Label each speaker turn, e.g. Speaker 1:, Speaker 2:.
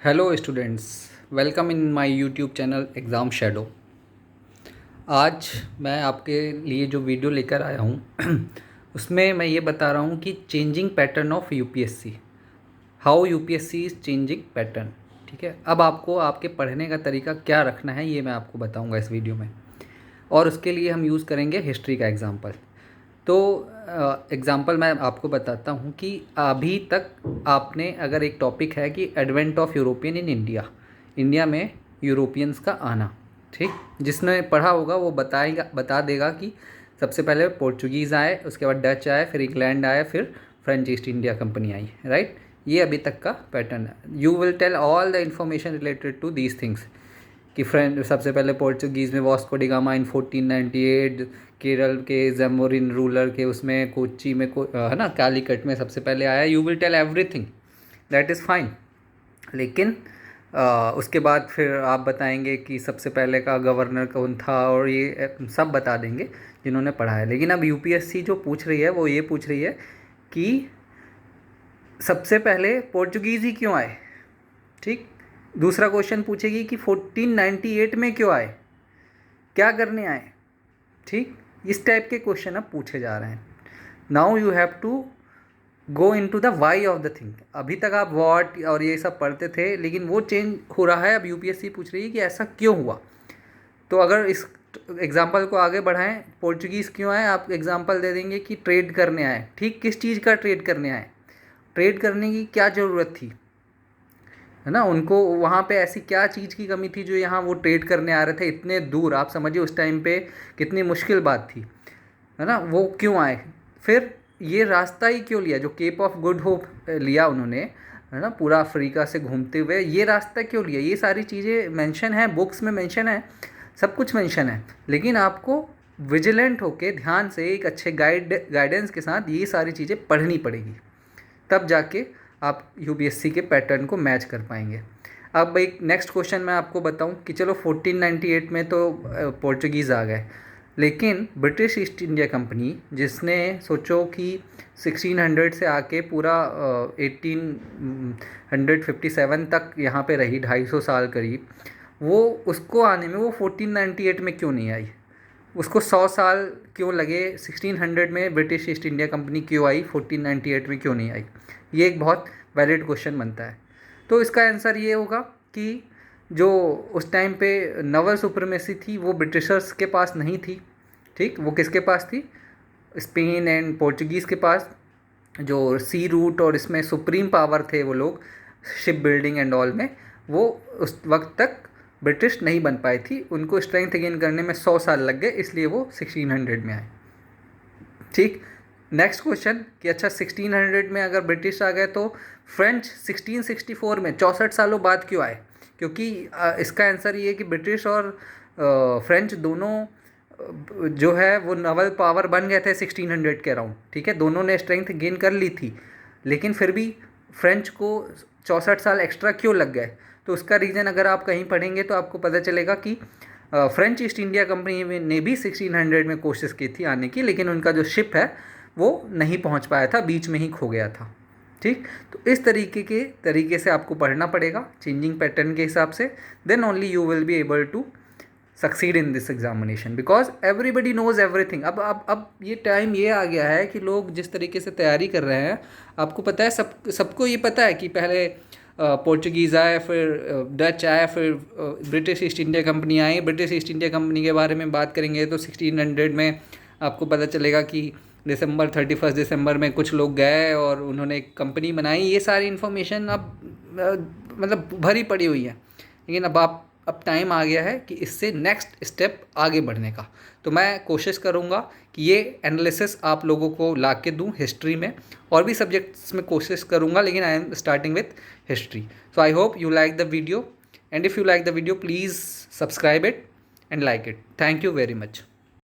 Speaker 1: Hello students, welcome in my YouTube channel exam shadow. आज मैं आपके लिए जो वीडियो लेकर आया हूँ उसमें मैं ये बता रहा हूँ कि changing pattern of UPSC, how UPSC is changing pattern. ठीक है, अब आपको आपके पढ़ने का तरीका क्या रखना है ये मैं आपको बताऊँगा इस वीडियो में, और उसके लिए हम यूज़ करेंगे हिस्ट्री का एग्ज़ाम्पल। तो एग्ज़ाम्पल मैं आपको बताता हूँ कि अभी तक आपने अगर एक टॉपिक है कि advent of European in India, India में यूरोपियंस का आना, ठीक, जिसने पढ़ा होगा वो बता देगा कि सबसे पहले पोर्चुगीज़ आए, उसके बाद डच आए, फिर इंग्लैंड आए, फिर फ्रेंच ईस्ट इंडिया कंपनी आई, राइट। ये अभी तक का पैटर्न है। You will tell all the information related to these things कि फ्रेंच सबसे पहले पोर्चुगीज़ में Vasco da Gama in 1498, Kerala के जैमोरिन रूलर के उसमें कोच्चि में है ना, कालीकट में सबसे पहले आया। You will tell everything, that is fine. लेकिन उसके बाद फिर आप बताएंगे कि सबसे पहले का गवर्नर कौन था, और ये सब बता देंगे जिन्होंने पढ़ा है। लेकिन अब यूपीएससी जो पूछ रही है वो ये पूछ रही है कि सबसे पहले पोर्चुगीज़ ही क्यों आए, ठीक। दूसरा क्वेश्चन पूछेगी कि 1498 में क्यों आए, क्या करने आए, ठीक। इस टाइप के क्वेश्चन अब पूछे जा रहे हैं। Now you have to go into the why of the thing. अभी तक आप व्हाट और ये सब पढ़ते थे, लेकिन वो चेंज हो रहा है। अब यूपीएससी पूछ रही है कि ऐसा क्यों हुआ। तो अगर इस एग्जाम्पल को आगे बढ़ाएं, पोर्चुगीज़ क्यों आए, आप एग्जाम्पल दे देंगे कि ट्रेड करने आए, ठीक। किस चीज़ का ट्रेड करने आए, ट्रेड करने की क्या ज़रूरत थी, है ना। उनको वहाँ पे ऐसी क्या चीज़ की कमी थी जो यहाँ वो ट्रेड करने आ रहे थे इतने दूर। आप समझिए उस टाइम पे कितनी मुश्किल बात थी, है ना। वो क्यों आए, फिर ये रास्ता ही क्यों लिया जो केप ऑफ गुड होप लिया उन्होंने, है ना, पूरा अफ्रीका से घूमते हुए, ये रास्ता क्यों लिया। ये सारी चीज़ें मेंशन है, बुक्स में मेंशन है, सब कुछ मेंशन है। लेकिन आपको विजिलेंट होके ध्यान से एक अच्छे गाइडेंस के साथ ये सारी चीज़ें पढ़नी पड़ेगी, तब जाके आप यूपीएससी के पैटर्न को मैच कर पाएंगे। अब एक नेक्स्ट क्वेश्चन मैं आपको बताऊं कि चलो 1498 में तो पोर्चुगीज़ आ गए, लेकिन ब्रिटिश ईस्ट इंडिया कंपनी, जिसने सोचो कि 1600 से आके पूरा 1857 तक यहाँ पे रही, 250 साल करीब, वो उसको आने में वो 1498 में क्यों नहीं आई, उसको 100 साल क्यों लगे, 1600 में ब्रिटिश ईस्ट इंडिया कंपनी क्यों आई, 1498 में क्यों नहीं आई। ये एक बहुत वैलिड क्वेश्चन बनता है। तो इसका आंसर ये होगा कि जो उस टाइम पे नवल सुप्रीमेसी थी वो ब्रिटिशर्स के पास नहीं थी, ठीक। वो किसके पास थी, स्पेन एंड पोर्चुगीज़ के पास। जो सी रूट और इसमें सुप्रीम पावर थे वो लोग, शिप बिल्डिंग एंड ऑल में, वो उस वक्त तक ब्रिटिश नहीं बन पाई थी। उनको स्ट्रेंथ गेन करने में 100 साल लग गए, इसलिए वो 1600 में आए, ठीक। नेक्स्ट क्वेश्चन कि अच्छा 1600 में अगर ब्रिटिश आ गए तो फ्रेंच 1664 में 64 सालों बाद क्यों आए। क्योंकि इसका आंसर ये है कि ब्रिटिश और फ्रेंच दोनों जो है वो नवल पावर बन गए थे 1600 के अराउंड, ठीक है। दोनों ने स्ट्रेंथ गेन कर ली थी, लेकिन फिर भी फ्रेंच को 64 साल एक्स्ट्रा क्यों लग गए। तो उसका रीज़न अगर आप कहीं पढ़ेंगे तो आपको पता चलेगा कि फ्रेंच ईस्ट इंडिया कंपनी ने भी 1600 में कोशिश की थी आने की, लेकिन उनका जो शिप है वो नहीं पहुंच पाया था, बीच में ही खो गया था, ठीक। तो इस तरीके से आपको पढ़ना पड़ेगा चेंजिंग पैटर्न के हिसाब से, then only you will be able to succeed in this examination, because everybody knows everything. अब ये टाइम ये आ गया है कि लोग जिस तरीके से तैयारी कर रहे हैं, आपको पता है, सबको ये पता है कि पहले पोर्चुगीज़ आए, फिर डच आए, फिर ब्रिटिश ईस्ट इंडिया कंपनी आई। ब्रिटिश ईस्ट इंडिया कंपनी के बारे में बात करेंगे तो 1600 में आपको पता चलेगा कि 31 दिसंबर में कुछ लोग गए और उन्होंने एक कंपनी बनाई। ये सारी इन्फॉर्मेशन अब मतलब भरी पड़ी हुई है, लेकिन अब टाइम आ गया है कि इससे नेक्स्ट स्टेप आगे बढ़ने का। तो मैं कोशिश करूँगा कि ये एनालिसिस आप लोगों को ला के दूँ हिस्ट्री में, और भी सब्जेक्ट्स में कोशिश करूँगा, लेकिन I am starting with history. So I hope you like the video, and if you like the video, please subscribe it and like it. Thank you very much.